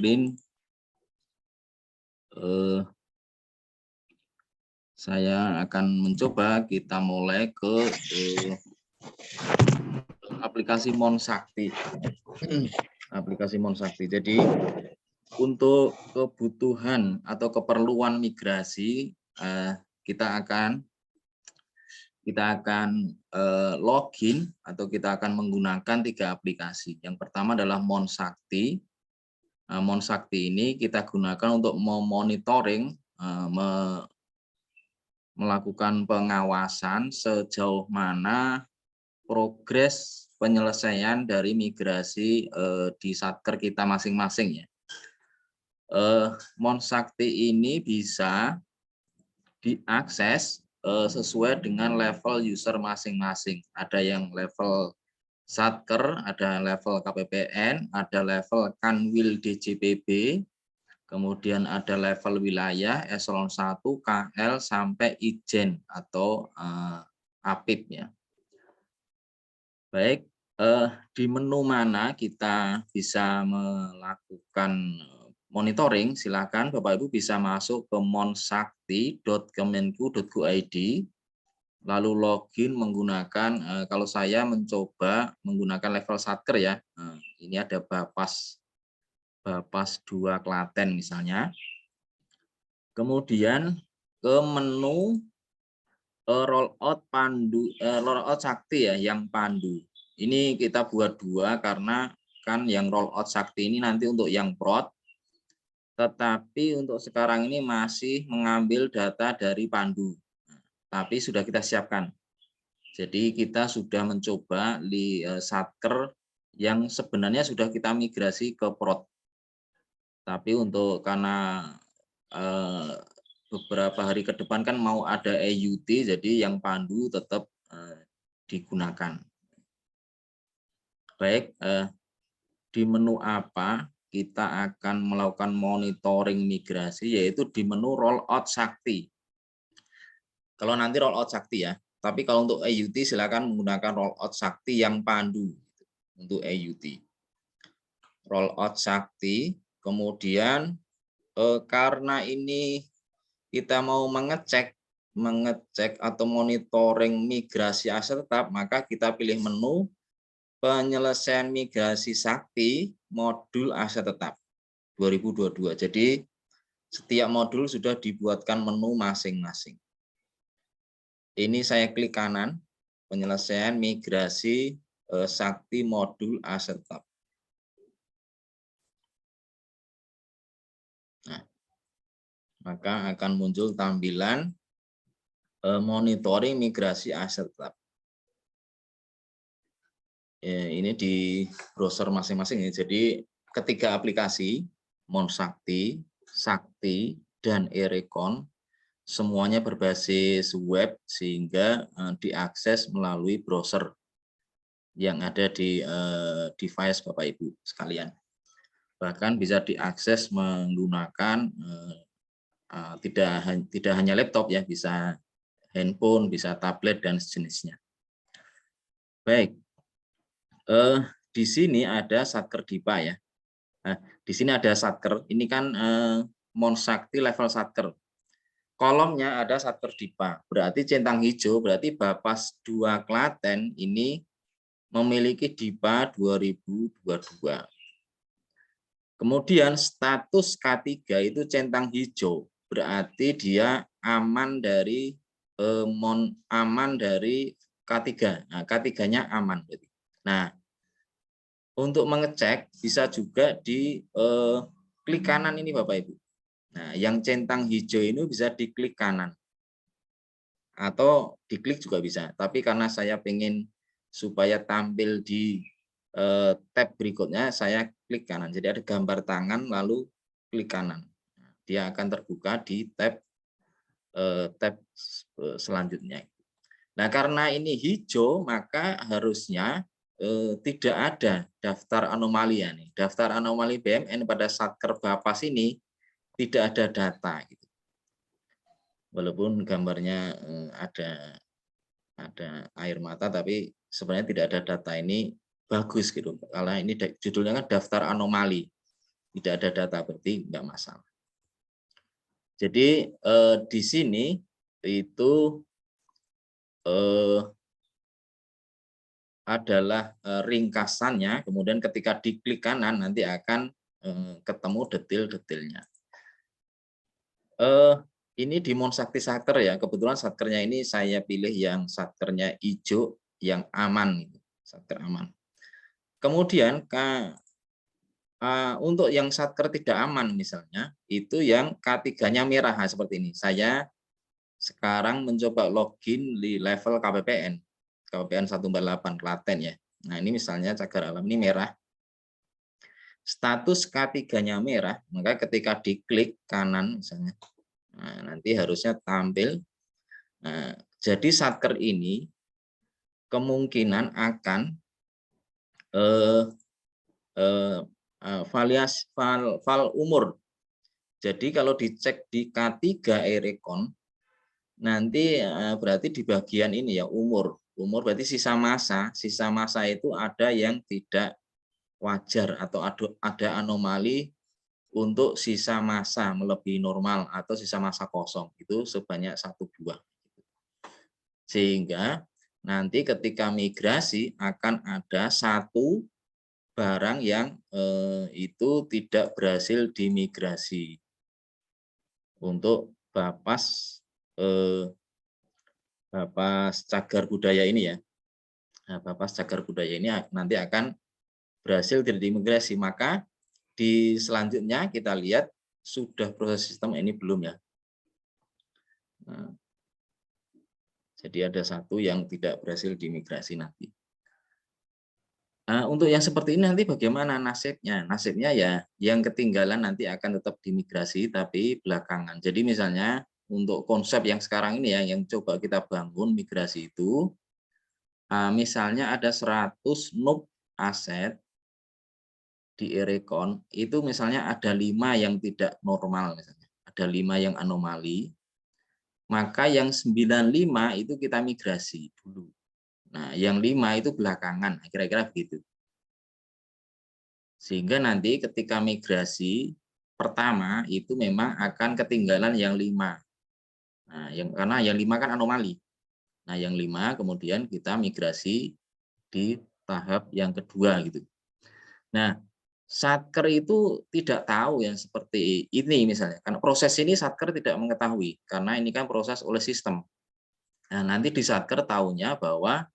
screen. Saya akan mencoba kita mulai ke aplikasi Monsakti. Aplikasi Monsakti. Jadi untuk kebutuhan atau keperluan migrasi kita akan login atau kita akan menggunakan 3 aplikasi. Yang pertama adalah Monsakti. Monsakti ini kita gunakan untuk memonitoring, melakukan pengawasan sejauh mana progres penyelesaian dari migrasi di satker kita masing-masing ya. Monsakti ini bisa diakses sesuai dengan level user masing-masing. Ada yang level satker, ada level KPPN, ada level Kanwil DJPB, kemudian ada level wilayah eselon 1, KL sampai Ijen atau APIP ya. Baik, di menu mana kita bisa melakukan monitoring, silakan Bapak Ibu bisa masuk ke monsakti.kemenku.go.id, lalu login menggunakan, kalau saya mencoba menggunakan level satker ya, ini ada Bapas 2 Klaten misalnya. Kemudian ke menu rollout Sakti ya, yang pandu. Ini kita buat 2 karena kan yang rollout Sakti ini nanti untuk yang prod, tetapi untuk sekarang ini masih mengambil data dari pandu. Tapi sudah kita siapkan. Jadi kita sudah mencoba di satker yang sebenarnya sudah kita migrasi ke prod. Tapi untuk karena beberapa hari ke depan kan mau ada EUT, jadi yang pandu tetap digunakan. Baik, di menu apa kita akan melakukan monitoring migrasi, yaitu di menu rollout Sakti. Kalau nanti rollout Sakti ya, tapi kalau untuk EUT silakan menggunakan rollout Sakti yang pandu untuk EUT. Rollout Sakti, kemudian karena ini kita mau mengecek atau monitoring migrasi aset tetap, maka kita pilih menu penyelesaian migrasi Sakti modul aset tetap 2022. Jadi setiap modul sudah dibuatkan menu masing-masing. Ini saya klik kanan, penyelesaian migrasi Sakti modul aset tetap. Nah, maka akan muncul tampilan monitoring migrasi aset tetap. Ini di browser masing-masing ya. Jadi ketiga aplikasi Monsakti, Sakti, dan Erecon semuanya berbasis web sehingga diakses melalui browser yang ada di device Bapak Ibu sekalian. Bahkan bisa diakses menggunakan tidak hanya laptop ya, bisa handphone, bisa tablet dan sejenisnya. Baik, di sini ada satker DIPA ya. Nah, di sini ada satker. Ini kan Monsakti level satker. Kolomnya ada satker DIPA. Berarti centang hijau, berarti Bapas 2 Klaten ini memiliki DIPA 2022. Kemudian status K3 itu centang hijau, berarti dia aman dari K3. Nah, K3-nya aman. Nah, untuk mengecek bisa juga di klik kanan ini Bapak Ibu. Nah, yang centang hijau ini bisa diklik kanan atau diklik juga bisa. Tapi karena saya pengen supaya tampil di tab berikutnya, saya klik kanan. Jadi ada gambar tangan lalu klik kanan. Dia akan terbuka di tab selanjutnya. Nah, karena ini hijau, maka harusnya tidak ada daftar anomali ya nih. Daftar anomali BMN pada satker Bapas ini tidak ada data gitu. Walaupun gambarnya ada air mata, tapi sebenarnya tidak ada data. Ini bagus gitu, karena ini judulnya kan daftar anomali. tidak ada data berarti enggak masalah. Jadi di sini itu adalah ringkasannya, kemudian ketika diklik kanan nanti akan ketemu detail-detailnya. Ini di Monsakti Satker ya, kebetulan satkernya ini saya pilih yang satkernya hijau yang aman, satker aman. Kemudian untuk yang satker tidak aman misalnya, itu yang K3-nya merah seperti ini. Saya sekarang mencoba login di level KPPN 148 Klaten ya. Nah ini misalnya cagar alam ini merah. Status K3-nya merah, maka ketika diklik kanan misalnya, nah, nanti harusnya tampil. Nah, jadi satker ini kemungkinan akan val umur. Jadi kalau dicek di K3 Erecon, nanti berarti di bagian ini ya umur berarti sisa masa itu ada yang tidak wajar atau ada anomali untuk sisa masa melebihi normal atau sisa masa kosong itu sebanyak 1 buah. Sehingga nanti ketika migrasi akan ada satu barang yang itu tidak berhasil dimigrasi untuk Bapas cagar budaya ini ya. Nah, Bapas cagar budaya ini nanti akan berhasil diimigrasi, maka di selanjutnya kita lihat sudah proses sistem ini belum ya. Nah, jadi ada satu yang tidak berhasil diimigrasi nanti. Nah, untuk yang seperti ini nanti bagaimana nasibnya? Nasibnya ya yang ketinggalan nanti akan tetap dimigrasi tapi belakangan. Jadi misalnya untuk konsep yang sekarang ini ya yang coba kita bangun migrasi itu, misalnya ada 100 NUP aset di Erecon itu misalnya ada 5 yang tidak normal misalnya, ada 5 yang anomali, maka yang 95 itu kita migrasi dulu. Nah, yang 5 itu belakangan, kira-kira begitu. Sehingga nanti ketika migrasi pertama itu memang akan ketinggalan yang 5. Nah, karena yang 5 kan anomali. Nah, yang 5 kemudian kita migrasi di tahap yang kedua gitu. Nah, Satker itu tidak tahu yang seperti ini misalnya, karena proses ini Satker tidak mengetahui, karena ini kan proses oleh sistem. Nah, nanti di Satker tahunya bahwa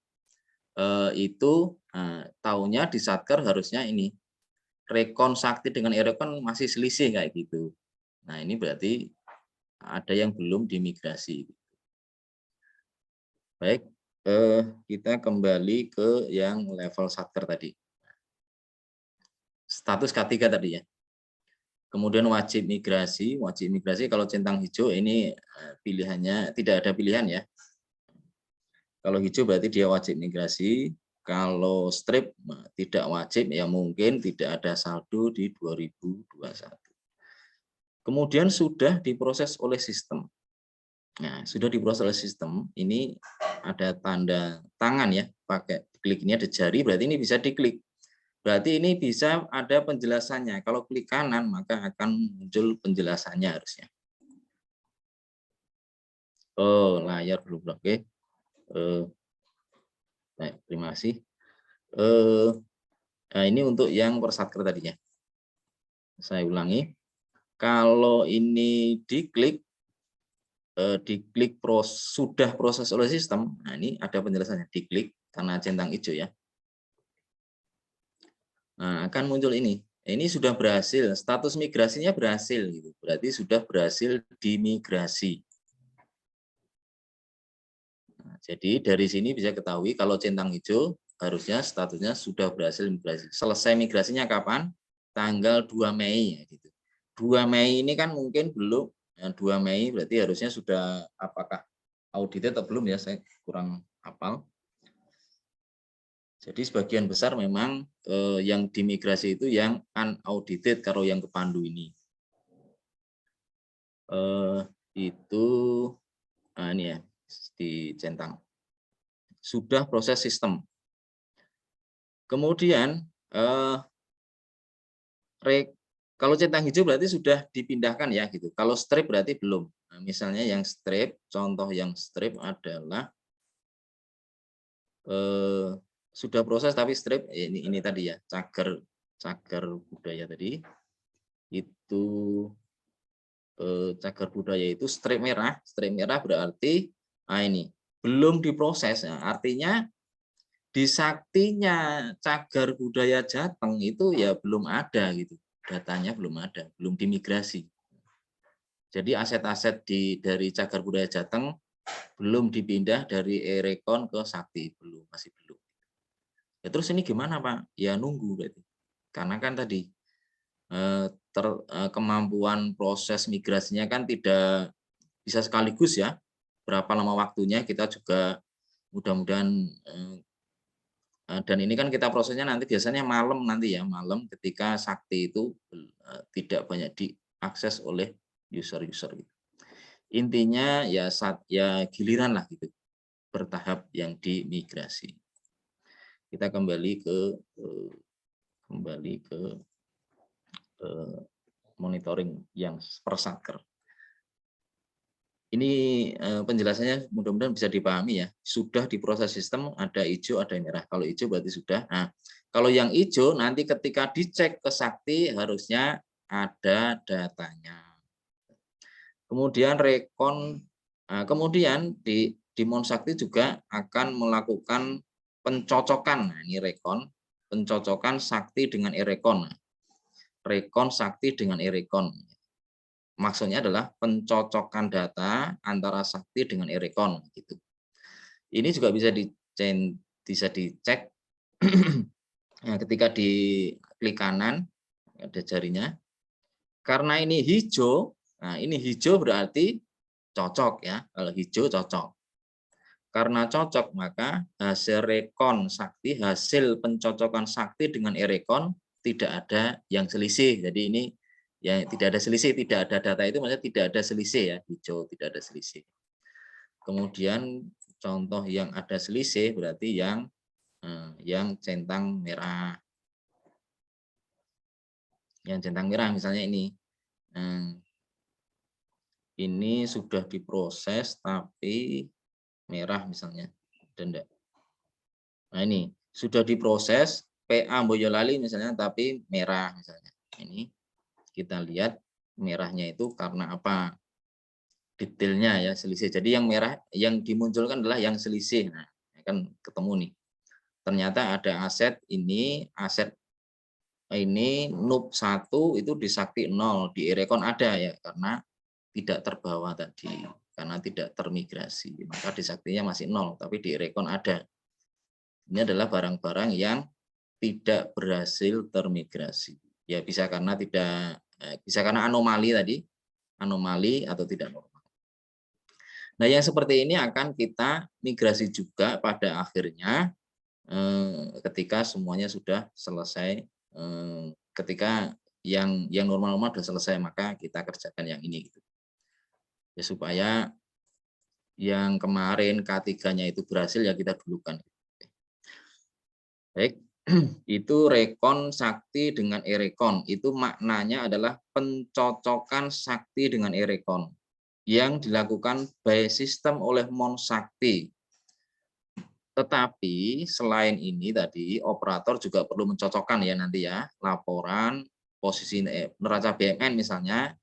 tahunya di Satker harusnya ini, Rekon Sakti dengan Erecon masih selisih kayak gitu. Nah, ini berarti ada yang belum dimigrasi. Baik, kita kembali ke yang level Satker tadi. Status K3 tadi ya. Kemudian wajib migrasi kalau centang hijau ini pilihannya tidak ada pilihan ya. Kalau hijau berarti dia wajib migrasi, kalau strip tidak wajib ya mungkin tidak ada saldo di 2021. Kemudian sudah diproses oleh sistem. Nah, sudah diproses oleh sistem, ini ada tanda tangan ya, pakai klik ini ada jari berarti ini bisa diklik. Berarti ini bisa ada penjelasannya. Kalau klik kanan maka akan muncul penjelasannya harusnya. Oh, layar belum oke. Baik, terima kasih. Nah, ini untuk yang persatker tadinya. Saya ulangi. Kalau ini diklik sudah proses oleh sistem. Nah, ini ada penjelasannya. Diklik karena centang hijau ya. Nah, akan muncul ini. Ini sudah berhasil, status migrasinya berhasil gitu. Berarti sudah berhasil dimigrasi. Nah, jadi dari sini bisa ketahui kalau centang hijau harusnya statusnya sudah berhasil migrasi. Selesai migrasinya kapan? Tanggal 2 Mei gitu. 2 Mei ini kan mungkin belum. 2 Mei berarti harusnya sudah apakah audit atau belum ya, saya kurang hafal. Jadi sebagian besar memang yang dimigrasi itu yang unaudited kalau yang ke Pandu ini. Itu ini ya dicentang. Sudah proses sistem. Kemudian Kalau centang hijau berarti sudah dipindahkan ya gitu. Kalau strip berarti belum. Nah, misalnya yang strip, contoh yang strip adalah sudah proses tapi strip ini tadi ya, cagar budaya tadi itu cagar budaya itu strip merah berarti ini belum diproses. Nah, artinya di saktinya cagar budaya Jateng itu ya belum ada gitu. Datanya belum ada, belum dimigrasi. Jadi aset-aset dari cagar budaya Jateng belum dipindah dari Erekon ke Sakti, belum, masih belum. Ya, terus ini gimana Pak? Ya nunggu berarti. Karena kan tadi kemampuan proses migrasinya kan tidak bisa sekaligus ya. Berapa lama waktunya kita juga mudah-mudahan dan ini kan kita prosesnya nanti biasanya malam nanti ya, malam ketika sakti itu tidak banyak diakses oleh user-user gitu. Intinya ya giliran lah gitu, bertahap yang dimigrasi. Kita kembali ke monitoring yang per satker. Ini penjelasannya mudah-mudahan bisa dipahami ya. Sudah diproses sistem, ada hijau, ada merah. Kalau hijau berarti sudah. Nah, kalau yang hijau nanti ketika dicek ke sakti harusnya ada datanya. Kemudian kemudian di Monsakti juga akan melakukan pencocokan. Nah, ini pencocokan sakti dengan erekon. Rekon sakti dengan erekon. Maksudnya adalah pencocokan data antara sakti dengan erekon gitu. Ini juga bisa dicek nah, ketika di klik kanan ada jarinya. Karena ini hijau, nah ini hijau berarti cocok ya. Kalau hijau cocok. Karena cocok maka hasil rekon sakti, hasil pencocokan sakti dengan erekon tidak ada yang selisih. Jadi ini ya tidak ada selisih, tidak ada data itu maksudnya tidak ada selisih ya, hijau tidak ada selisih. Kemudian contoh yang ada selisih berarti yang centang merah. Yang centang merah misalnya ini. Ini sudah diproses tapi merah misalnya. Nah ini sudah diproses PA Boyolali misalnya tapi merah misalnya. Ini kita lihat merahnya itu karena apa? Detailnya ya selisih. Jadi yang merah yang dimunculkan adalah yang selisih. Nah, kan ketemu nih. Ternyata ada aset ini NUP 1 itu di Sakti 0, di Erekon ada ya karena tidak terbawa tadi, karena tidak termigrasi. Maka di Saktinya masih 0, tapi di Erekon ada. Ini adalah barang-barang yang tidak berhasil termigrasi. Ya bisa karena bisa karena anomali tadi, anomali atau tidak normal. Nah, yang seperti ini akan kita migrasi juga pada akhirnya ketika semuanya sudah selesai, ketika yang normal-normal sudah selesai, maka kita kerjakan yang ini gitu. Ya supaya yang kemarin K3-nya itu berhasil ya kita dulukan. Baik, itu rekon sakti dengan erekon. Itu maknanya adalah pencocokan sakti dengan erekon yang dilakukan by system oleh Monsakti. Tetapi selain ini tadi operator juga perlu mencocokkan ya nanti ya laporan posisi neraca BMN misalnya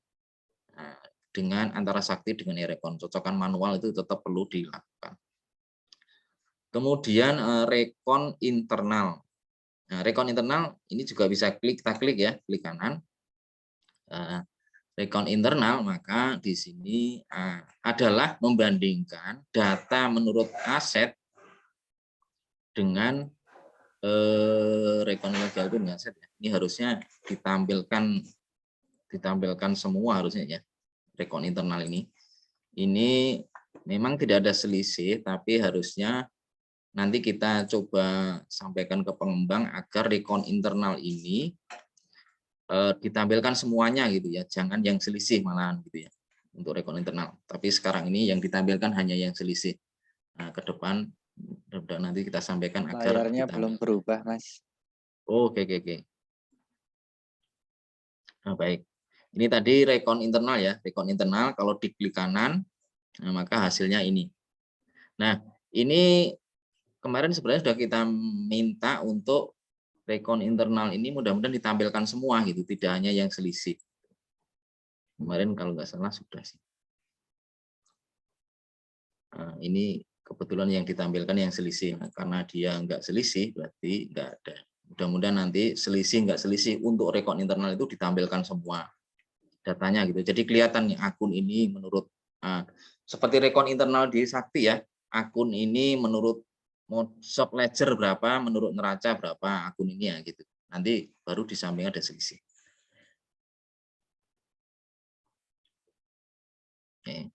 dengan antara sakti dengan erekon. Cocokan manual itu tetap perlu dilakukan. Kemudian rekon internal. Nah, rekon internal ini juga bisa kita klik ya, klik kanan. Rekon internal maka di sini adalah membandingkan data menurut aset dengan rekon legal itu dengan aset. Ini harusnya ditampilkan semua harusnya ya. Rekon internal ini memang tidak ada selisih, tapi harusnya nanti kita coba sampaikan ke pengembang agar rekon internal ini ditampilkan semuanya gitu ya, jangan yang selisih malahan gitu ya untuk rekon internal. Tapi sekarang ini yang ditampilkan hanya yang selisih. Nah, ke depan nanti kita sampaikan agar layarnya belum berubah, Mas. Oh, oke. Nah, baik. Ini tadi rekon internal ya, rekon internal kalau diklik kanan, nah, maka hasilnya ini. Nah, ini kemarin sebenarnya sudah kita minta untuk rekon internal ini mudah-mudahan ditampilkan semua gitu, tidak hanya yang selisih. Kemarin kalau nggak salah sudah sih. Nah, ini kebetulan yang ditampilkan yang selisih. Nah, karena dia nggak selisih, berarti nggak ada. Mudah-mudahan nanti selisih nggak selisih untuk rekon internal itu ditampilkan semua datanya gitu. Jadi kelihatan nih akun ini menurut seperti rekon internal di Sakti ya. Akun ini menurut shop ledger berapa, menurut neraca berapa akun ini ya gitu. Nanti baru di samping ada selisih. Oke.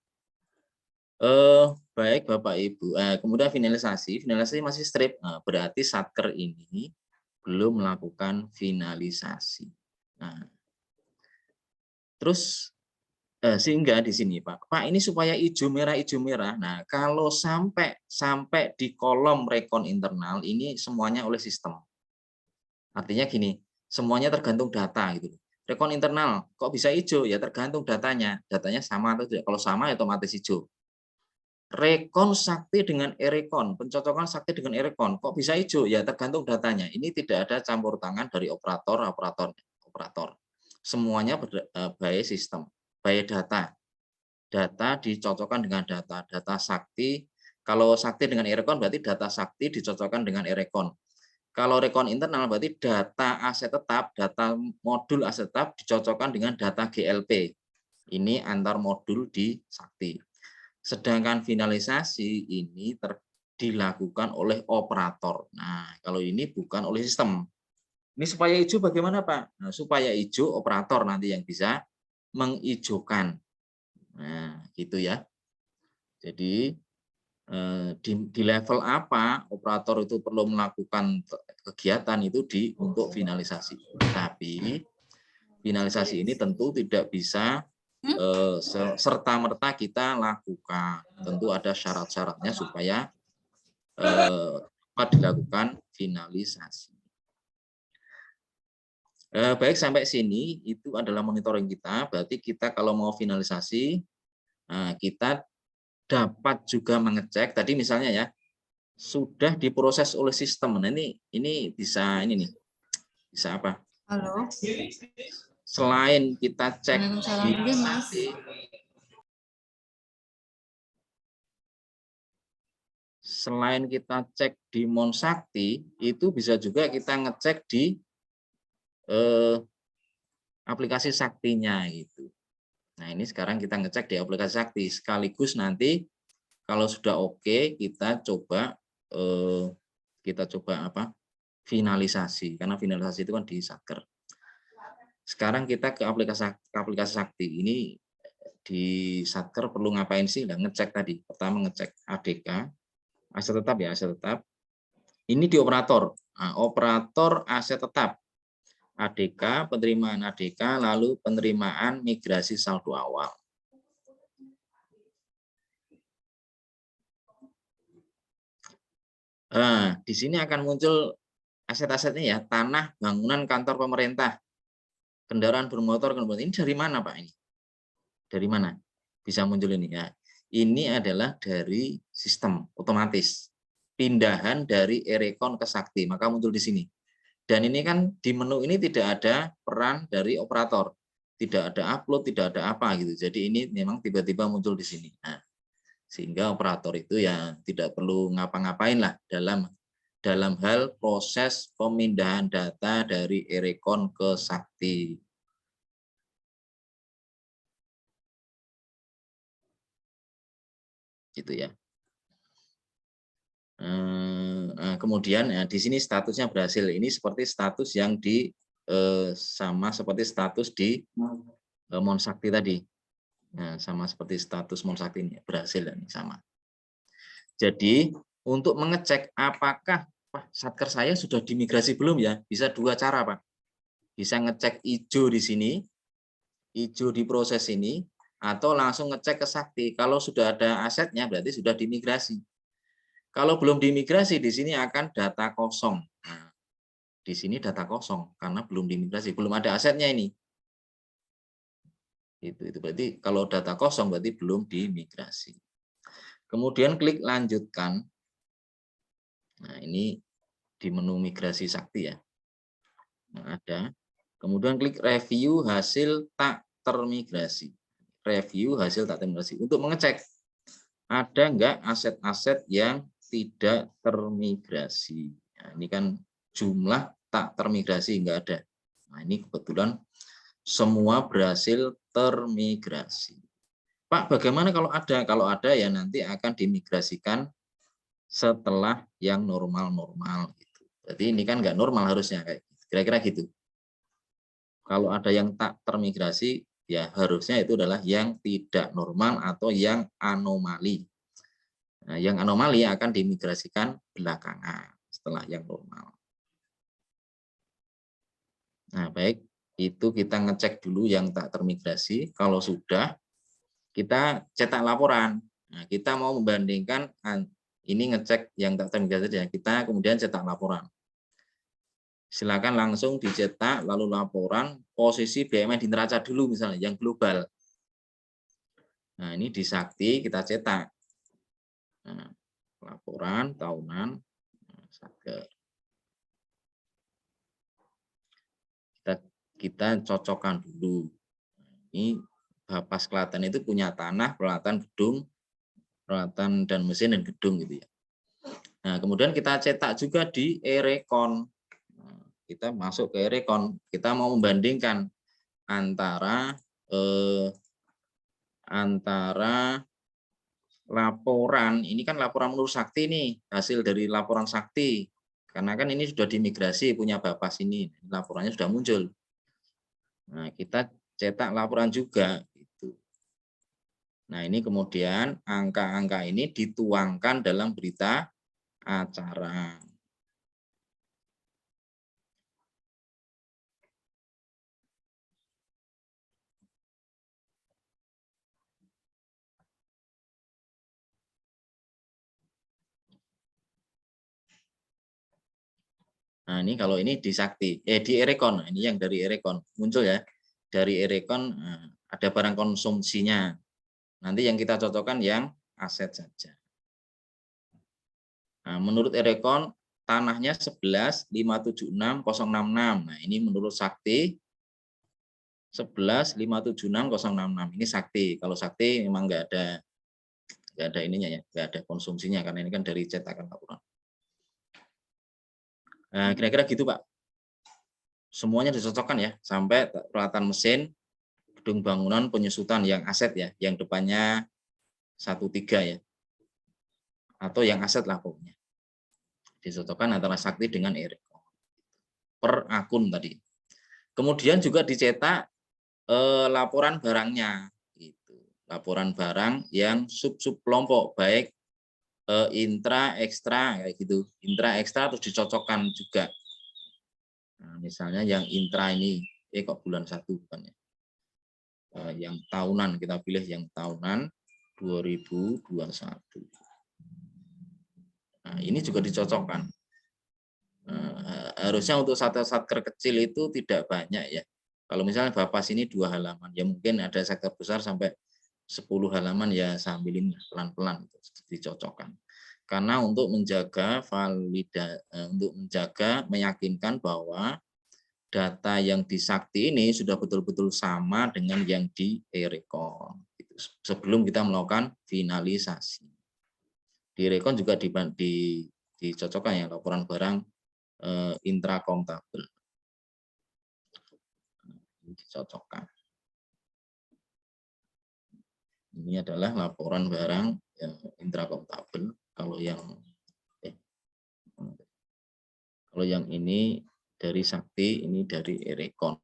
Baik Bapak Ibu. Kemudian finalisasi masih strip. Nah, berarti Satker ini belum melakukan finalisasi. Nah, terus sehingga di sini Pak ini supaya hijau merah. Nah, kalau sampai di kolom rekon internal ini semuanya oleh sistem. Artinya gini, semuanya tergantung data gitu. Rekon internal kok bisa hijau? Ya tergantung datanya. Datanya sama atau tidak. Kalau sama ya otomatis hijau. Rekon Sakti dengan Erekon, pencocokan Sakti dengan Erekon, kok bisa hijau? Ya tergantung datanya. Ini tidak ada campur tangan dari operator. Semuanya by sistem, by data. Data dicocokkan dengan data Sakti. Kalau Sakti dengan Erekon berarti data Sakti dicocokkan dengan Erekon. Kalau rekon internal berarti data aset tetap, data modul aset tetap dicocokkan dengan data GLP. Ini antar modul di Sakti. Sedangkan finalisasi ini dilakukan oleh operator. Nah, kalau ini bukan oleh sistem. Ini supaya hijau bagaimana Pak? Nah, supaya hijau operator nanti yang bisa menghijaukan. Nah, gitu ya. Jadi di level apa operator itu perlu melakukan kegiatan itu untuk finalisasi. Tapi finalisasi ini tentu tidak bisa serta-merta kita lakukan. Tentu ada syarat-syaratnya supaya dapat dilakukan finalisasi. Baik, sampai sini itu adalah monitoring kita. Berarti kita kalau mau finalisasi, kita dapat juga mengecek. Tadi misalnya ya, sudah diproses oleh sistem. Nah, ini bisa ini nih. Bisa apa? Halo. Selain kita cek di Sakti, selain kita cek di Monsakti, itu bisa juga kita ngecek di aplikasi Saktinya gitu. Nah, ini sekarang kita ngecek di aplikasi Sakti. Sekaligus nanti kalau sudah oke, kita coba apa? Finalisasi. Karena finalisasi itu kan di Satker. Sekarang kita ke aplikasi Sakti. Ini di Satker perlu ngapain sih? Nah, ngecek tadi. Pertama ngecek ADK, aset tetap ya, aset tetap. Ini di operator. Nah, operator aset tetap. ADK, penerimaan ADK, lalu penerimaan migrasi saldo awal. Nah, di sini akan muncul aset-asetnya ya, tanah, bangunan, kantor pemerintah, kendaraan bermotor, ini dari mana Pak ini? Dari mana bisa muncul ini ya? Ini adalah dari sistem otomatis pindahan dari Erekon ke Sakti, maka muncul di sini. Dan ini kan di menu ini tidak ada peran dari operator, tidak ada upload, tidak ada apa gitu. Jadi ini memang tiba-tiba muncul di sini. Nah, sehingga operator itu ya tidak perlu ngapa-ngapain lah dalam hal proses pemindahan data dari Erekon ke Sakti. Gitu ya. Kemudian ya, di sini statusnya berhasil. Ini seperti status yang sama seperti status di Monsakti tadi. Nah, sama seperti status Monsakti ini berhasil dan sama. Jadi untuk mengecek apakah Satker saya sudah dimigrasi belum ya, bisa dua cara Pak. Bisa ngecek hijau di sini, hijau di proses ini, atau langsung ngecek ke Sakti. Kalau sudah ada asetnya berarti sudah dimigrasi. Kalau belum dimigrasi, di sini akan data kosong. Nah, di sini data kosong karena belum dimigrasi, belum ada asetnya ini. Itu berarti kalau data kosong berarti belum dimigrasi. Kemudian klik lanjutkan. Nah, ini di menu migrasi sakti ya. Nah, ada. Kemudian klik review hasil tak termigrasi. Review hasil tak termigrasi untuk mengecek ada enggak aset-aset yang tidak termigrasi. Nah, ini kan jumlah tak termigrasi enggak ada. Nah, ini kebetulan semua berhasil termigrasi. Pak, bagaimana kalau ada? Kalau ada ya nanti akan dimigrasikan setelah yang normal-normal. Gitu. Jadi ini kan nggak normal harusnya kayak kira-kira gitu. Kalau ada yang tak termigrasi, ya harusnya itu adalah yang tidak normal atau yang anomali. Nah, yang anomali akan dimigrasikan belakangan setelah yang normal. Nah, baik, itu kita ngecek dulu yang tak termigrasi. Kalau sudah, kita cetak laporan. Nah, kita mau membandingkan ini ngecek yang tak termigrasi ya, kita kemudian cetak laporan. Silakan langsung dicetak lalu laporan posisi BUMN di neraca dulu misalnya yang global. Nah, ini di Sakti kita cetak. Nah, laporan tahunan kita cocokkan dulu. Ini Bapas Klaten itu punya tanah, peralatan gedung, peralatan dan mesin dan gedung gitu ya. Nah, kemudian kita cetak juga di Erecon. Nah, kita masuk ke Erecon, kita mau membandingkan antara laporan, ini kan laporan menurut Sakti nih, hasil dari laporan Sakti. Karena kan ini sudah dimigrasi punya Bapas ini, laporannya sudah muncul. Nah, kita cetak laporan juga. Gitu. Nah, ini kemudian angka-angka ini dituangkan dalam berita acara. Nah, ini kalau ini di Sakti, di Erecon, ini yang dari Erecon muncul ya. Dari Erecon ada barang konsumsinya. Nanti yang kita cocokkan yang aset saja. Nah, menurut Erecon tanahnya 11.576.066. Nah, ini menurut Sakti 11.576.066. Ini Sakti. Kalau Sakti memang nggak ada ininya ya, nggak ada konsumsinya karena ini kan dari cetakan laporan. Nah, kira-kira gitu Pak. Semuanya dicocokkan ya, sampai peralatan mesin, gedung bangunan, penyusutan yang aset ya, yang depannya 13 ya, atau yang aset lah pokoknya. Dicocokkan antara Sakti dengan Erecon per akun tadi. Kemudian juga dicetak laporan barangnya, gitu. Laporan barang yang sub-sub kelompok, baik intra, ekstra, kayak gitu. Intra, ekstra terus dicocokkan juga. Nah, misalnya yang intra ini, kok bulan 1 bukan ya? Yang tahunan, kita pilih yang tahunan 2021. Nah, ini juga dicocokkan. Harusnya untuk satker kecil itu tidak banyak ya. Kalau misalnya Bapas ini 2 halaman, ya mungkin ada sektor besar sampai 10 halaman ya sambilin pelan-pelan dicocokkan. Karena untuk menjaga untuk menjaga meyakinkan bahwa data yang di Sakti ini sudah betul-betul sama dengan yang di Erecon. Sebelum kita melakukan finalisasi. Di Erecon juga dicocokkan ya laporan barang intrakontabel. Dicocokkan. Ini adalah laporan barang yang intrakontabel. Kalau yang ini dari Sakti, ini dari Erecon.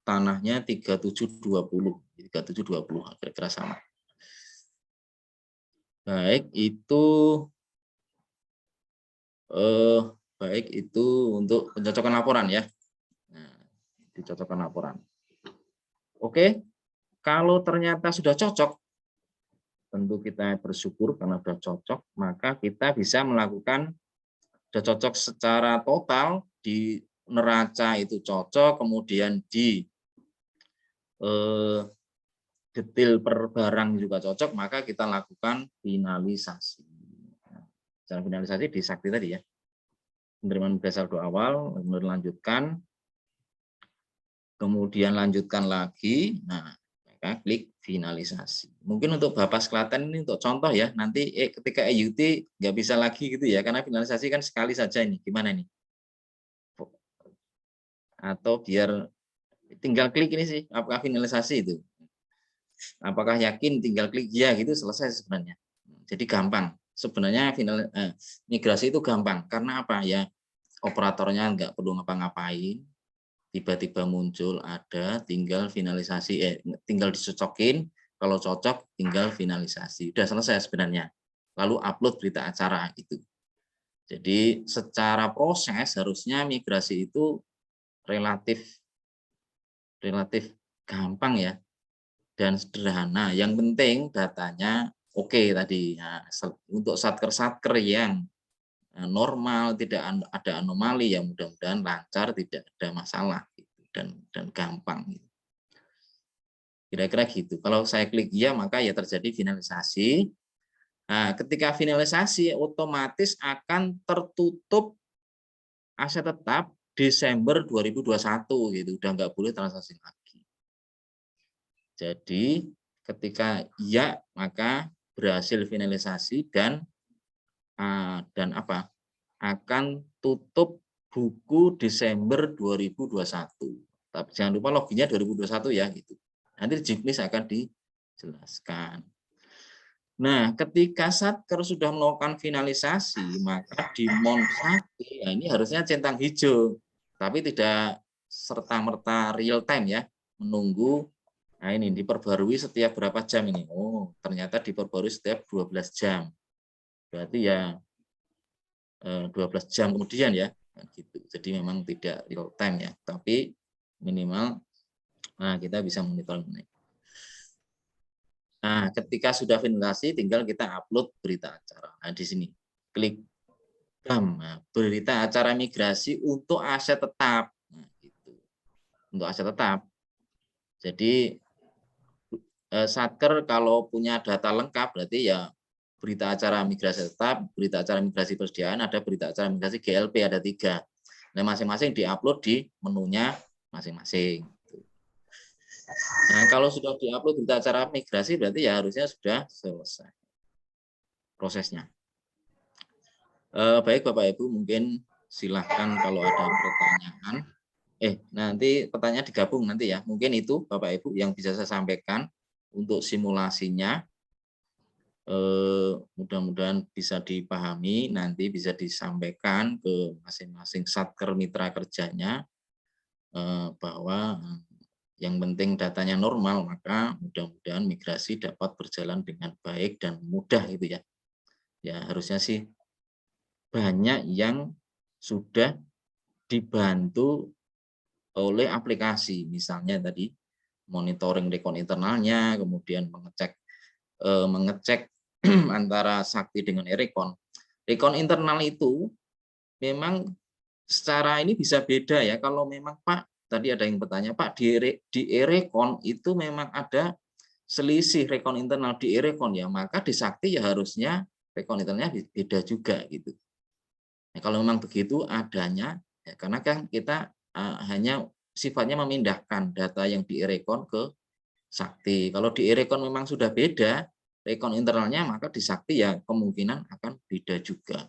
Tanahnya 3720, 3720 kira-kira sama. Baik itu untuk pencocokan laporan ya. Nah, dicocokkan laporan. Oke, kalau ternyata sudah cocok, tentu kita bersyukur karena sudah cocok, maka kita bisa melakukan sudah cocok secara total di neraca itu cocok, kemudian di detail per barang juga cocok, maka kita lakukan finalisasi. Cara finalisasi di Sakti tadi ya. Penerimaan migas saldo awal, kemudian lanjutkan lagi. Nah, maka klik finalisasi. Mungkin untuk Bapak Klaten ini untuk contoh ya, nanti ketika EUT nggak bisa lagi gitu ya, karena finalisasi kan sekali saja ini. Gimana nih? Atau biar tinggal klik ini sih, apakah finalisasi itu? Apakah yakin tinggal klik ya gitu selesai sebenarnya. Jadi gampang. Sebenarnya migrasi itu gampang karena apa ya? Operatornya nggak perlu ngapa-ngapain, tiba-tiba muncul ada, tinggal finalisasi, tinggal dicocokin, kalau cocok tinggal finalisasi. Udah selesai sebenarnya. Lalu upload berita acara gitu. Jadi secara proses harusnya migrasi itu relatif gampang ya dan sederhana. Yang penting datanya oke tadi. Nah, untuk satker-satker yang normal, tidak ada anomali, ya mudah-mudahan lancar, tidak ada masalah gitu, dan gampang. Gitu. Kira-kira gitu. Kalau saya klik ya, maka ya terjadi finalisasi. Nah, ketika finalisasi, otomatis akan tertutup aset tetap Desember 2021 gitu. Udah nggak boleh transaksi lagi. Jadi ketika ya, maka berhasil finalisasi dan apa? Akan tutup buku Desember 2021. Tapi jangan lupa loginnya 2021 ya gitu. Nanti di checklist akan dijelaskan. Nah, ketika Satker sudah melakukan finalisasi, maka di Mon Sakti, ya ini harusnya centang hijau, tapi tidak serta-merta real time ya, menunggu. Nah ini diperbarui setiap berapa jam ini? Oh, ternyata diperbarui setiap 12 jam. Berarti ya 12 jam kemudian ya, gitu. Jadi memang tidak real time ya, tapi minimal kita bisa monitoring. Nah, ketika sudah finalisasi, tinggal kita upload berita acara. Nah, di sini klik berita acara migrasi untuk aset tetap. Nah, gitu. Untuk aset tetap. Jadi Satker kalau punya data lengkap berarti ya berita acara migrasi tetap, berita acara migrasi persediaan, ada berita acara migrasi GLP, ada 3. Nah, masing-masing diupload di menunya masing-masing. Nah, kalau sudah diupload berita acara migrasi berarti ya harusnya sudah selesai prosesnya. Baik Bapak Ibu, mungkin silahkan kalau ada pertanyaan. Nanti pertanyaan digabung nanti ya. Mungkin itu Bapak Ibu yang bisa saya sampaikan untuk simulasinya. Mudah-mudahan bisa dipahami, nanti bisa disampaikan ke masing-masing satker mitra kerjanya bahwa yang penting datanya normal, maka mudah-mudahan migrasi dapat berjalan dengan baik dan mudah gitu ya. Ya harusnya sih banyak yang sudah dibantu oleh aplikasi, misalnya tadi monitoring rekon internalnya, kemudian mengecek antara Sakti dengan Erekon. Rekon internal itu memang secara ini bisa beda ya. Kalau memang Pak, tadi ada yang bertanya, Pak di Erekon itu memang ada selisih rekon internal di Erekon ya, maka di Sakti ya harusnya rekon internalnya beda juga gitu. Nah, kalau memang begitu adanya, ya, karena kan kita hanya sifatnya memindahkan data yang di Erekon ke Sakti. Kalau di Erekon memang sudah beda rekon internalnya, maka di Sakti ya kemungkinan akan beda juga.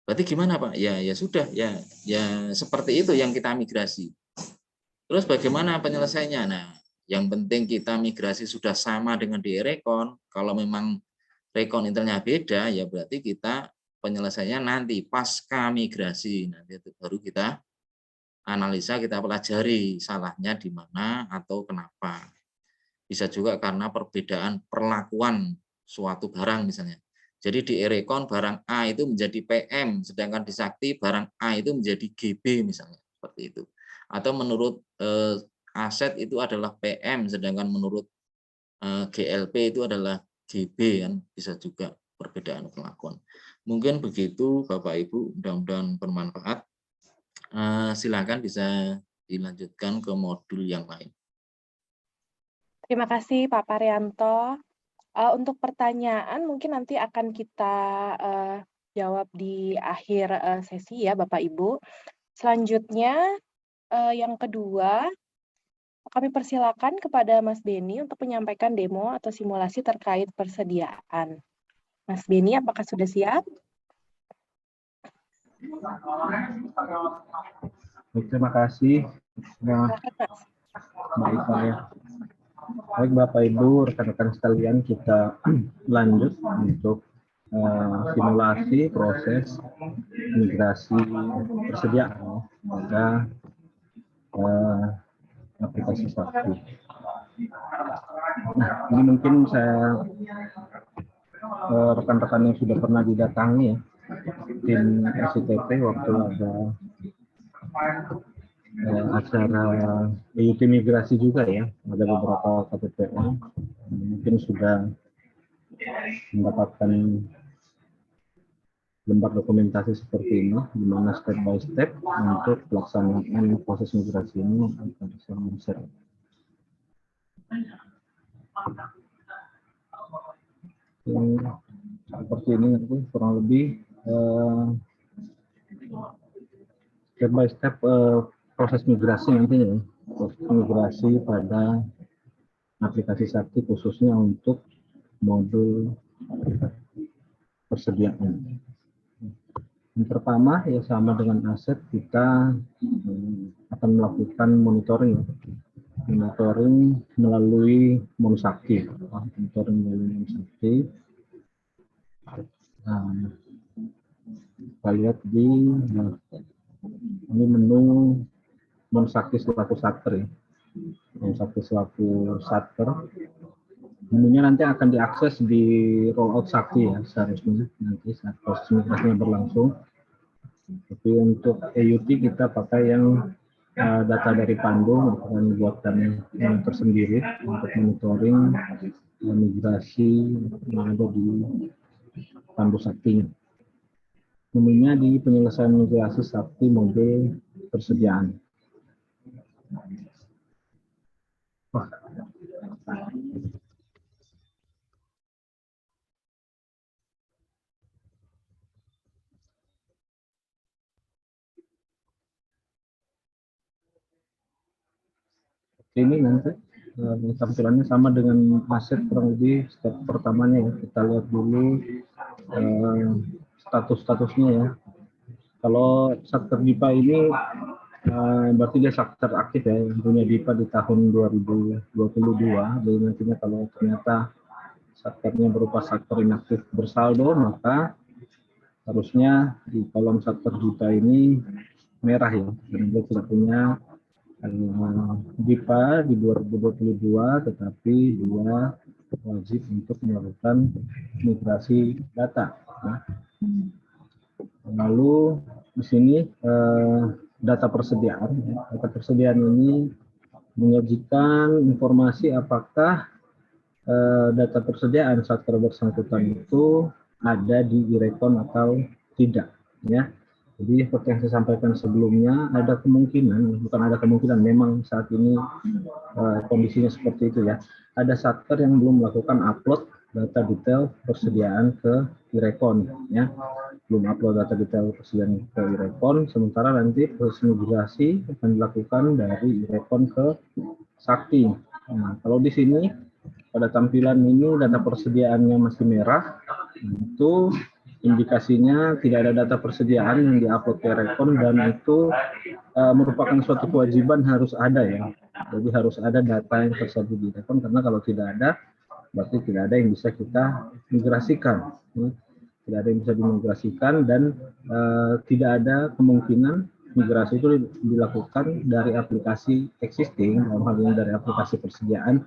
Berarti gimana Pak? Ya sudah, ya seperti itu yang kita migrasi. Terus bagaimana penyelesaiannya? Nah, yang penting kita migrasi sudah sama dengan di Erekon. Kalau memang rekon internalnya beda, ya berarti kita penyelesaiannya nanti pasca migrasi. Nanti itu baru kita analisa, kita pelajari salahnya di mana atau kenapa. Bisa juga karena perbedaan perlakuan suatu barang misalnya. Jadi di Erekon barang A itu menjadi PM, sedangkan di Sakti barang A itu menjadi GB misalnya, seperti itu. Atau menurut aset itu adalah PM, sedangkan menurut GLP itu adalah GB kan, bisa juga perbedaan perlakuan. Mungkin begitu Bapak Ibu, mudah-mudahan bermanfaat. Silakan bisa dilanjutkan ke modul yang lain. Terima kasih Pak Parianto. Untuk pertanyaan mungkin nanti akan kita jawab di akhir sesi ya Bapak Ibu. Selanjutnya yang kedua, kami persilakan kepada Mas Beni untuk menyampaikan demo atau simulasi terkait persediaan. Mas Beni, apakah sudah siap? Terima kasih. Silakan, Mas. Baik, saya. Baik Bapak Ibu, rekan-rekan sekalian, kita lanjut untuk simulasi proses migrasi persediaan pada aplikasi Sakti. Nah, ini mungkin saya rekan-rekan yang sudah pernah didatangi ya, tim SITP waktu ada acara EUT migrasi juga ya, ada beberapa KPPN mungkin sudah mendapatkan lembar dokumentasi seperti ini, di mana step by step untuk pelaksanaan proses migrasi ini akan bisa men-share. Seperti ini nanti kurang lebih step by step proses migrasi nantinya, proses migrasi pada aplikasi Sakti khususnya untuk modul persediaan. Yang pertama ya sama dengan aset, kita akan melakukan monitoring melalui Monsakti. Monitoring melalui Monsakti. Kita lihat di ini menu Monsakti selaku Satker ya. Monsakti selaku Satker. Menunya nanti akan diakses di rollout Sakti ya seharusnya nanti saat proses migrasinya berlangsung. Tapi untuk EUT kita pakai yang data dari Pandu, akan buatkan yang tersendiri untuk monitoring migrasi yang ada di Pandu Sakti. Menunya di penyelesaian migrasi Sakti model persediaan. Ini nanti tampilannya sama dengan aset kurang lebih step pertamanya ya. Kita lihat dulu status-statusnya ya. Kalau Satker DIPA ini berarti dia Satker aktif ya, yang punya DIPA di tahun 2022. Jadi nantinya kalau ternyata Satkernya berupa Satker inaktif bersaldo, maka harusnya di kolom Satker DIPA ini merah ya, karena dia tidak punya DIPA di 2022, tetapi dia wajib untuk melakukan migrasi data. Ya. Lalu di sini data persediaan. Data persediaan ini menyajikan informasi apakah data persediaan Satker bersangkutan itu ada di e-recon atau tidak. Ya. Jadi seperti yang saya sampaikan sebelumnya, ada kemungkinan, bukan ada kemungkinan, memang saat ini kondisinya seperti itu ya. Ada Satker yang belum melakukan upload data detail persediaan ke e-recon ya. Belum upload data detail persediaan ke e-recon, sementara nanti proses migrasi akan dilakukan dari e-recon ke Sakti. Nah, kalau di sini pada tampilan ini data persediaannya masih merah, itu indikasinya tidak ada data persediaan yang diupload ke e-recon, dan itu merupakan suatu kewajiban harus ada ya. Jadi harus ada data yang tersedia di e-recon, karena kalau tidak ada berarti tidak ada yang bisa kita migrasikan. Tidak ada yang bisa dimigrasikan, dan tidak ada kemungkinan migrasi itu dilakukan dari aplikasi existing, dalam hal ini dari aplikasi persediaan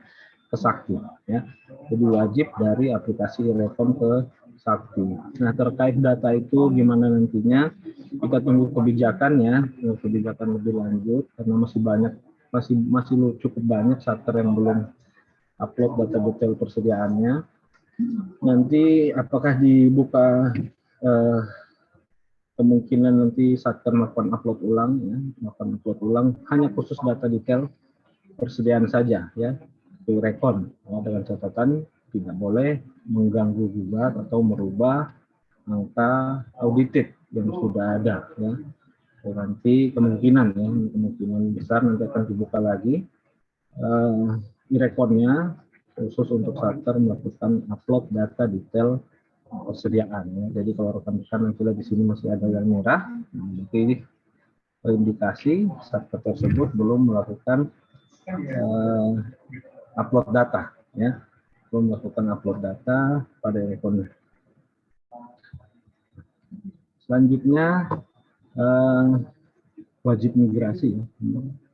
ke Sakti ya. Jadi wajib dari aplikasi e-recon ke Sakti. Nah, terkait data itu gimana nantinya, kita tunggu kebijakan ya, kebijakan lebih lanjut, karena masih cukup banyak Satker yang belum upload data detail persediaannya. Nanti apakah dibuka kemungkinan nanti Satker melakukan upload ulang, ya, melakukan upload ulang hanya khusus data detail persediaan saja, ya, di rekon, ya, dengan catatan tidak boleh mengganggu gugat atau merubah angka audited yang sudah ada, ya. Nanti kemungkinan besar nanti akan dibuka lagi e-rekonnya khusus untuk Satker melakukan upload data detail persediaan, ya. Jadi kalau rekan-rekan nanti di sini masih ada yang merah, nanti indikasi Satker tersebut belum melakukan upload data, ya, belum melakukan upload data pada rekonnya. Selanjutnya wajib migrasi, ya.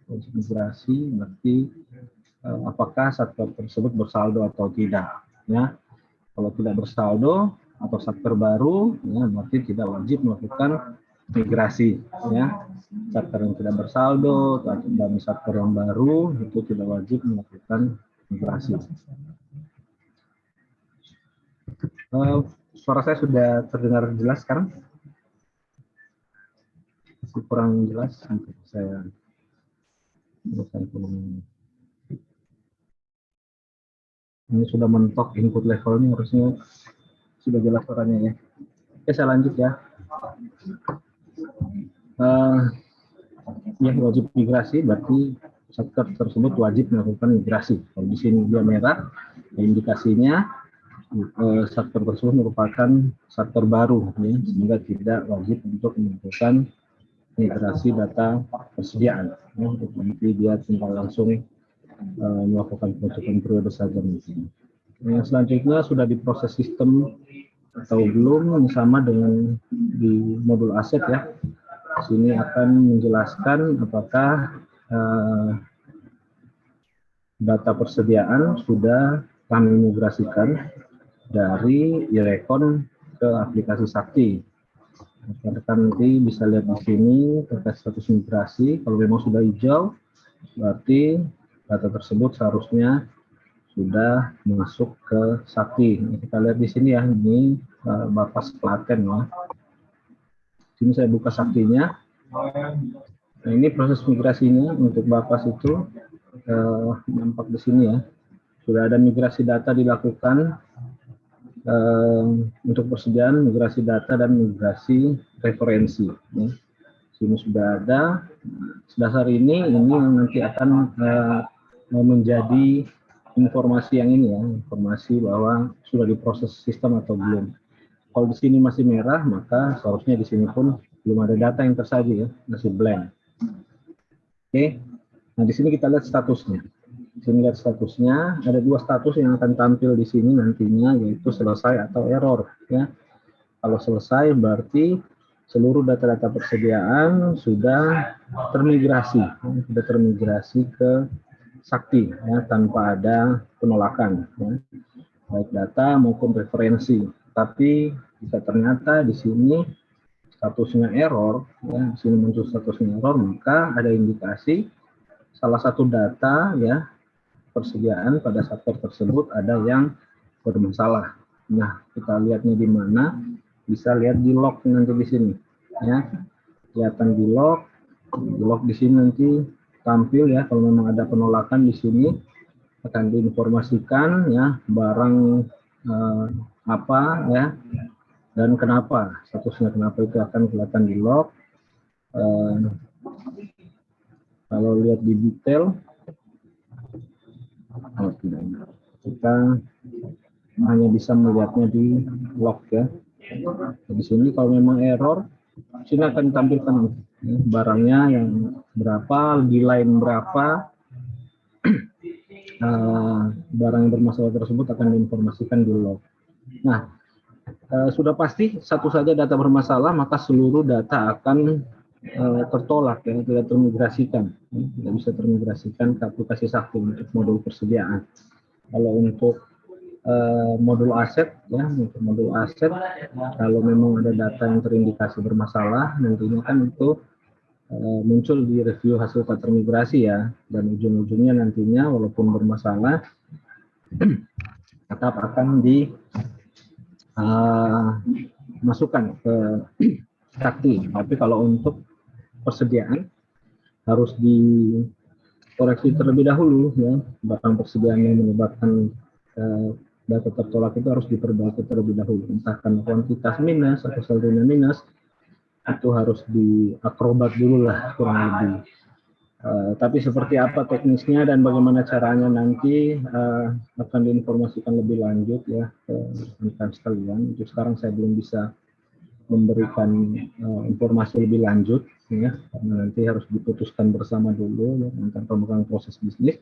Wajib migrasi berarti apakah Satker tersebut bersaldo atau tidak, ya. Kalau tidak bersaldo atau Satker baru, ya, berarti tidak wajib melakukan migrasi, ya. Satker yang tidak bersaldo dan Satker yang baru itu tidak wajib melakukan migrasi. Suara saya sudah terdengar jelas sekarang? Masih kurang jelas untuk saya. Ini sudah mentok input levelnya, harusnya sudah jelas suaranya, ya. Oke, saya lanjut, ya. Ya, wajib migrasi berarti Satker tersebut wajib melakukan migrasi. Kalau di sini dia merah, indikasinya Satker tersebut merupakan Satker baru, ya, sehingga tidak wajib untuk melakukan migrasi data persediaan, ya. Nanti dia tinggal langsung melakukan penutupan periode saja. Yang selanjutnya sudah diproses sistem atau belum, sama dengan di modul aset, ya. Sini akan menjelaskan apakah data persediaan sudah kami migrasikan dari e-rekon ke aplikasi Sakti. Rekan-rekan nanti bisa lihat di sini terkait status migrasi. Kalau memang sudah hijau, berarti data tersebut seharusnya sudah masuk ke Sakti. Kita lihat di sini, ya, ini Bapas Klaten, ya. Sini saya buka Saktinya. Nah, ini proses migrasinya untuk Bapas itu nampak di sini, ya. Sudah ada migrasi data dilakukan untuk persediaan, migrasi data dan migrasi referensi, ya. Sini sudah ada. Dasar ini yang nanti akan menjadi informasi yang ini, ya, informasi bahwa sudah diproses sistem atau belum. Kalau di sini masih merah, maka seharusnya di sini pun belum ada data yang tersaji, ya, masih blank. Oke, nah di sini kita lihat statusnya. Di sini lihat statusnya, ada dua status yang akan tampil di sini nantinya, yaitu selesai atau error, ya. Kalau selesai berarti seluruh data-data persediaan sudah termigrasi ke Sakti, ya, tanpa ada penolakan, ya, baik data maupun referensi. Tapi jika ternyata di sini statusnya error, ya, di sini muncul statusnya error, maka ada indikasi salah satu data, ya, persediaan pada Satker tersebut ada yang bermasalah. Nah, kita lihatnya di mana? Bisa lihat di log nanti di sini, ya. Kelihatan di log di sini nanti tampil, ya, kalau memang ada penolakan di sini akan diinformasikan, ya, barang apa, ya, dan kenapa, statusnya kenapa itu akan kelihatan di log. Kalau lihat di detail, kita hanya bisa melihatnya di log, ya. Di sini kalau memang error, sini akan ditampilkan, ya, barangnya yang berapa, di line berapa, barang yang bermasalah tersebut akan diinformasikan di log. Nah, sudah pasti satu saja data bermasalah, maka seluruh data akan tertolak, ya, tidak termigrasikan, ya, tidak bisa termigrasikan ke aplikasi Sakti untuk modul persediaan. Kalau untuk modul aset, ya, untuk modul aset, kalau memang ada data yang terindikasi bermasalah, nantinya kan itu muncul di review hasil tak termigrasi, ya, dan ujung-ujungnya nantinya walaupun bermasalah tetap akan dimasukkan ke sakti. Tapi kalau untuk persediaan harus dikoreksi terlebih dahulu, ya. Barang persediaan yang menyebabkan data tertolak itu harus diperbaiki terlebih dahulu. Entah karena kuantitas minus atau saldonya minus, itu harus diakrobat dulu lah kurang lebih. Tapi seperti apa teknisnya dan bagaimana caranya nanti akan diinformasikan lebih lanjut ya ke rekan sekalian. Untuk sekarang saya belum bisa memberikan informasi lebih lanjut ya, karena nanti harus diputuskan bersama dulu ya, tentang pemegang proses bisnis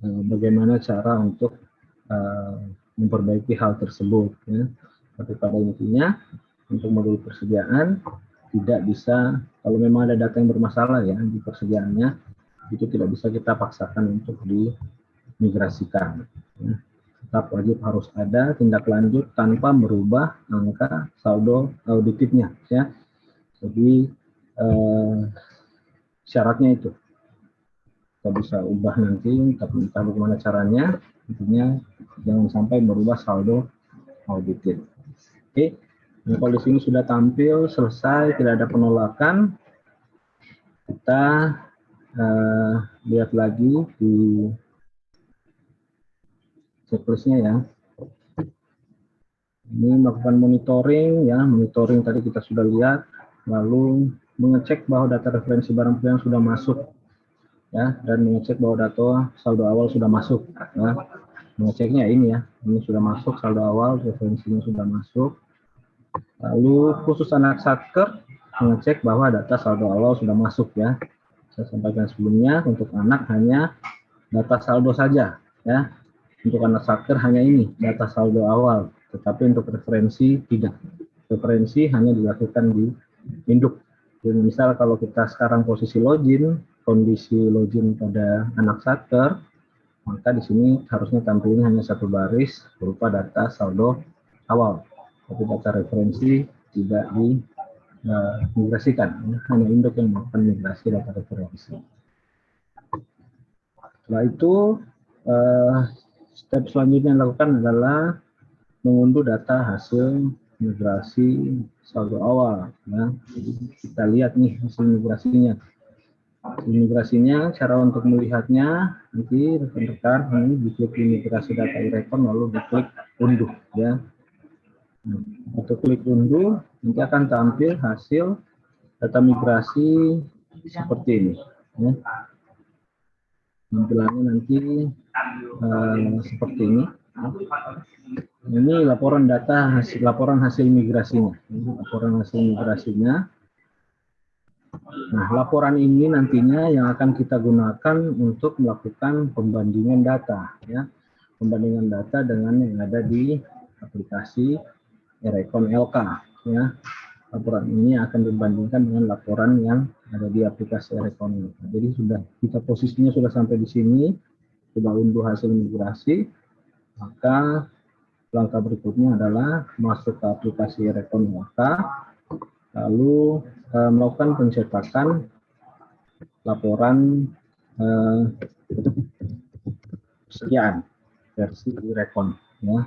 bagaimana cara untuk memperbaiki hal tersebut ya. Tapi pada intinya untuk modul persediaan tidak bisa, kalau memang ada data yang bermasalah ya di persediaannya, itu tidak bisa kita paksakan untuk dimigrasikan ya. Tetap wajib harus ada tindak lanjut tanpa merubah angka saldo auditifnya ya. Jadi syaratnya itu kita bisa ubah nanti, tapi entah bagaimana caranya, intinya jangan sampai merubah saldo auditif. Oke, nah, kalau di sini sudah tampil selesai, tidak ada penolakan, kita lihat lagi di checklistnya ya. Ini melakukan monitoring ya, monitoring tadi kita sudah lihat, lalu mengecek bahwa data referensi barang yang sudah masuk ya, dan mengecek bahwa data saldo awal sudah masuk ya. Mengeceknya ini ya, ini sudah masuk saldo awal, referensinya sudah masuk. Lalu khusus anak satker mengecek bahwa data saldo awal sudah masuk ya. Saya sampaikan sebelumnya, untuk anak hanya data saldo saja ya. Untuk anak satker hanya ini data saldo awal, tetapi untuk referensi tidak. Referensi hanya dilakukan di induk. Jadi misal kalau kita sekarang posisi login, kondisi login pada anak satker, maka di sini harusnya tampilnya hanya satu baris berupa data saldo awal. Tapi data referensi tidak dimigrasikan, hanya induk yang melakukan migrasi data referensi. Setelah itu, step selanjutnya yang dilakukan adalah mengunduh data hasil migrasi saldo awal. Ya. Jadi kita lihat nih hasil migrasinya. Migrasinya, cara untuk melihatnya nanti rekan-rekan ini diklik migrasi data e-record lalu diklik unduh ya. Untuk klik unduh nanti akan tampil hasil data migrasi seperti ini ya. Tampilannya nanti seperti ini. Ini laporan data laporan hasil migrasinya. Laporan hasil migrasinya. Nah, laporan ini nantinya yang akan kita gunakan untuk melakukan pembandingan data ya. Pembandingan data dengan yang ada di aplikasi e-record LK ya. Laporan ini akan dibandingkan dengan laporan yang ada di aplikasi e-record LK. Jadi sudah kita posisinya sudah sampai di sini, sudah unduh hasil migrasi, maka langkah berikutnya adalah masuk ke aplikasi e-record LK, lalu melakukan pencetakan laporan persediaan versi e-record ya.